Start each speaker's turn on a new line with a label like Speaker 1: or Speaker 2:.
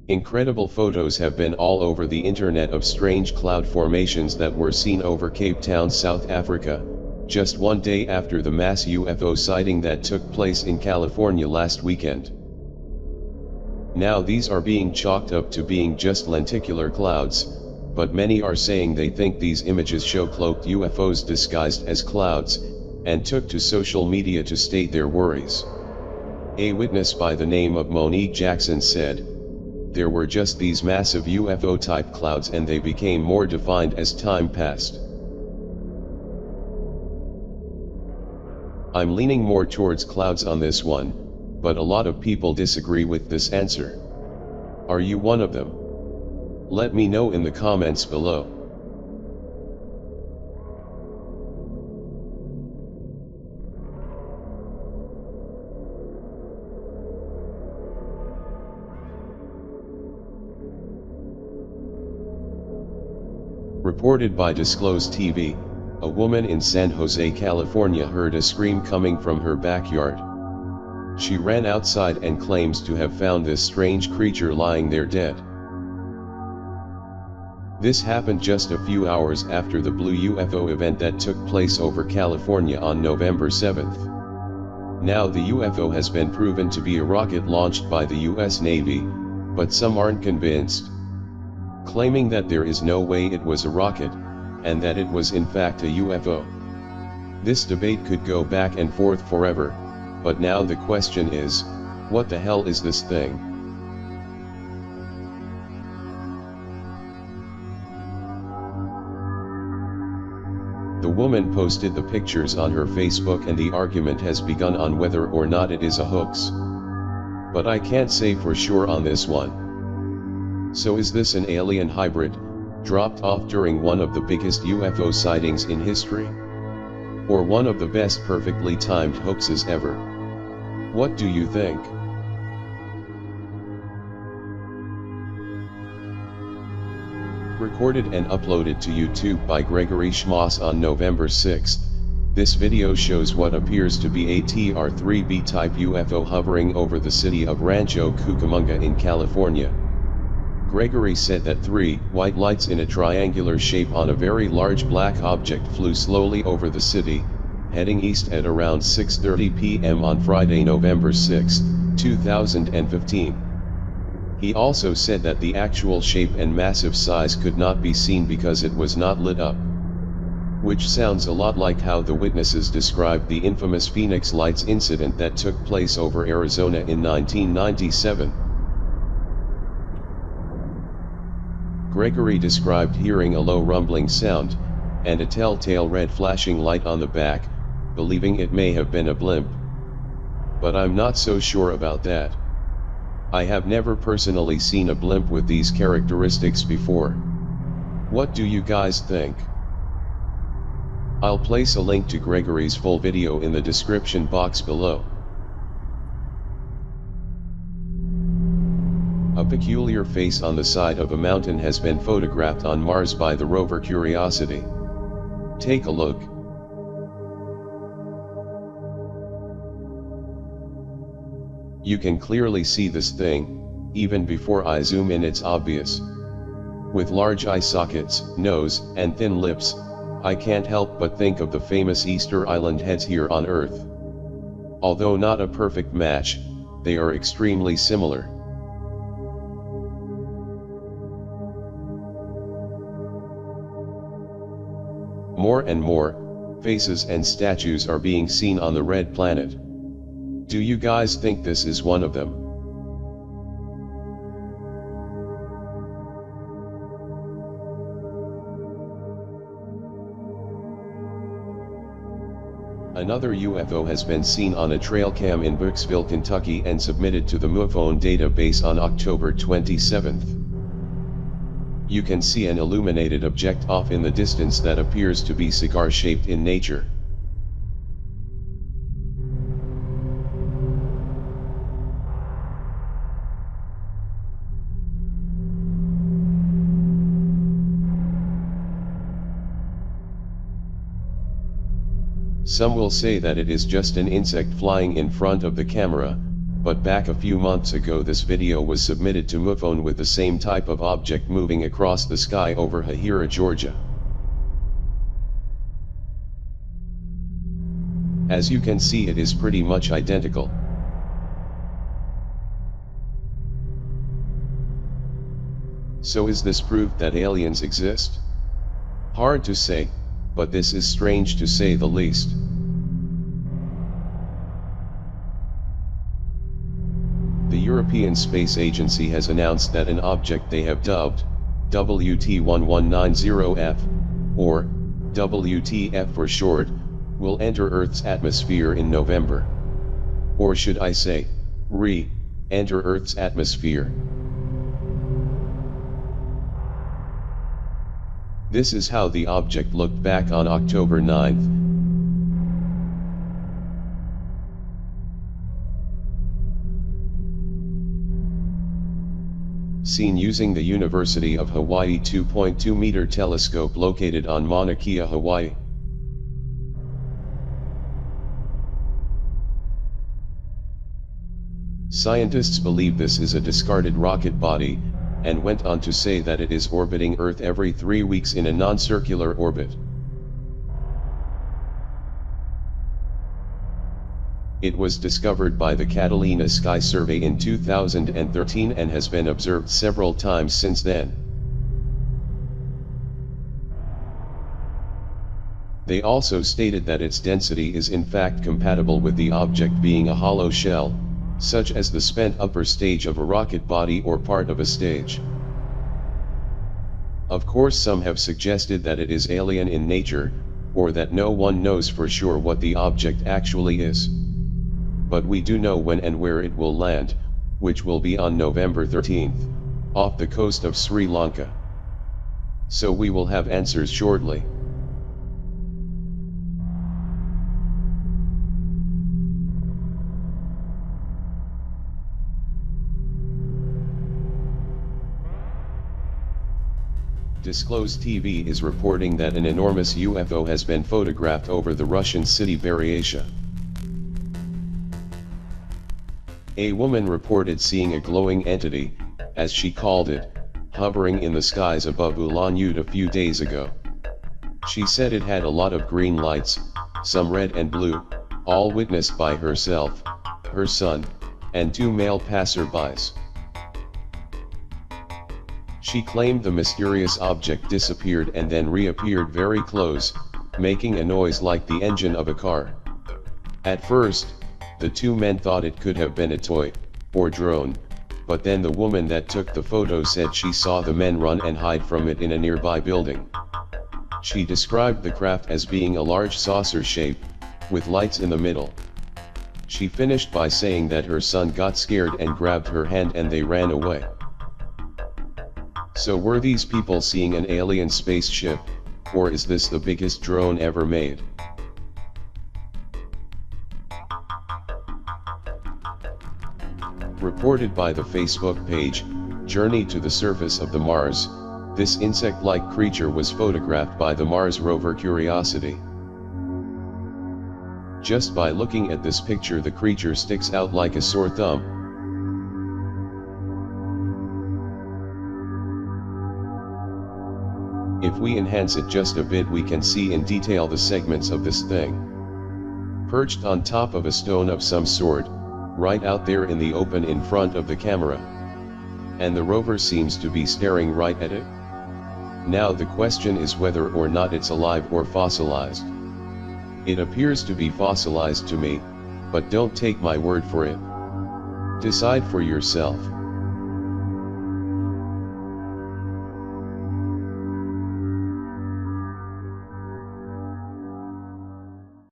Speaker 1: Incredible photos have been all over the internet of strange cloud formations that were seen over Cape Town, South Africa, just one day after the mass UFO sighting that took place in California last weekend. Now these are being chalked up to being just lenticular clouds, but many are saying they think these images show cloaked UFOs disguised as clouds, and took to social media to state their worries. A witness by the name of Monique Jackson said, "There were just these massive UFO-type clouds and they became more defined as time passed. I'm leaning more towards clouds on this one, but a lot of people disagree with this answer. Are you one of them? Let me know in the comments below." Reported by Disclosed TV, a woman in San Jose, California heard a scream coming from her backyard. She ran outside and claims to have found this strange creature lying there dead. This happened just a few hours after the blue UFO event that took place over California on November 7th. Now the UFO has been proven to be a rocket launched by the US Navy, but some aren't convinced, claiming that there is no way it was a rocket, and that it was in fact a UFO. This debate could go back and forth forever, but now the question is, what the hell is this thing? The woman posted the pictures on her Facebook and the argument has begun on whether or not it is a hoax. But I can't say for sure on this one. So is this an alien hybrid, dropped off during one of the biggest UFO sightings in history? Or one of the best perfectly timed hoaxes ever? What do you think? Recorded and uploaded to YouTube by Gregory Schmoss on November 6, this video shows what appears to be a TR-3B type UFO hovering over the city of Rancho Cucamonga in California. Gregory said that 3 white lights in a triangular shape on a very large black object flew slowly over the city, heading east at around 6:30 p.m. on Friday, November 6, 2015. He also said that the actual shape and massive size could not be seen because it was not lit up. Which sounds a lot like how the witnesses described the infamous Phoenix Lights incident that took place over Arizona in 1997. Gregory described hearing a low rumbling sound, and a telltale red flashing light on the back, believing it may have been a blimp. But I'm not so sure about that. I have never personally seen a blimp with these characteristics before. What do you guys think? I'll place a link to Gregory's full video in the description box below. A peculiar face on the side of a mountain has been photographed on Mars by the rover Curiosity. Take a look. You can clearly see this thing, even before I zoom in it's obvious. With large eye sockets, nose, and thin lips, I can't help but think of the famous Easter Island heads here on Earth. Although not a perfect match, they are extremely similar. More and more faces and statues are being seen on the red planet. Do you guys think this is one of them? Another UFO has been seen on a trail cam in Brooksville, Kentucky and submitted to the MUFON database on October 27th. You can see an illuminated object off in the distance that appears to be cigar-shaped in nature. Some will say that it is just an insect flying in front of the camera, but back a few months ago this video was submitted to MUFON with the same type of object moving across the sky over Hahira, Georgia. As you can see, it is pretty much identical. So is this proof that aliens exist? Hard to say, but this is strange to say the least. The European Space Agency has announced that an object they have dubbed WT1190F, or WTF for short, will enter Earth's atmosphere in November. Or should I say, enter Earth's atmosphere. This is how the object looked back on October 9th. Seen using the University of Hawaii 2.2-meter telescope located on Mauna Kea, Hawaii. Scientists believe this is a discarded rocket body, and went on to say that it is orbiting Earth every 3 weeks in a non-circular orbit. It was discovered by the Catalina Sky Survey in 2013 and has been observed several times since then. They also stated that its density is in fact compatible with the object being a hollow shell, such as the spent upper stage of a rocket body or part of a stage. Of course, some have suggested that it is alien in nature, or that no one knows for sure what the object actually is. But we do know when and where it will land, which will be on November 13th, off the coast of Sri Lanka. So we will have answers shortly. Disclosed TV is reporting that an enormous UFO has been photographed over the Russian city Buryatia. A woman reported seeing a glowing entity, as she called it, hovering in the skies above Ulan-Ude a few days ago. She said it had a lot of green lights, some red and blue, all witnessed by herself, her son, and 2 male passerbys. She claimed the mysterious object disappeared and then reappeared very close, making a noise like the engine of a car. At first, the 2 men thought it could have been a toy, or drone, but then the woman that took the photo said she saw the men run and hide from it in a nearby building. She described the craft as being a large saucer shape, with lights in the middle. She finished by saying that her son got scared and grabbed her hand and they ran away. So were these people seeing an alien spaceship, or is this the biggest drone ever made? Reported by the Facebook page, Journey to the Surface of the Mars, this insect-like creature was photographed by the Mars rover Curiosity. Just by looking at this picture, the creature sticks out like a sore thumb. If we enhance it just a bit, we can see in detail the segments of this thing. Perched on top of a stone of some sort, right out there in the open in front of the camera. And the rover seems to be staring right at it. Now the question is whether or not it's alive or fossilized. It appears to be fossilized to me, but don't take my word for it. Decide for yourself.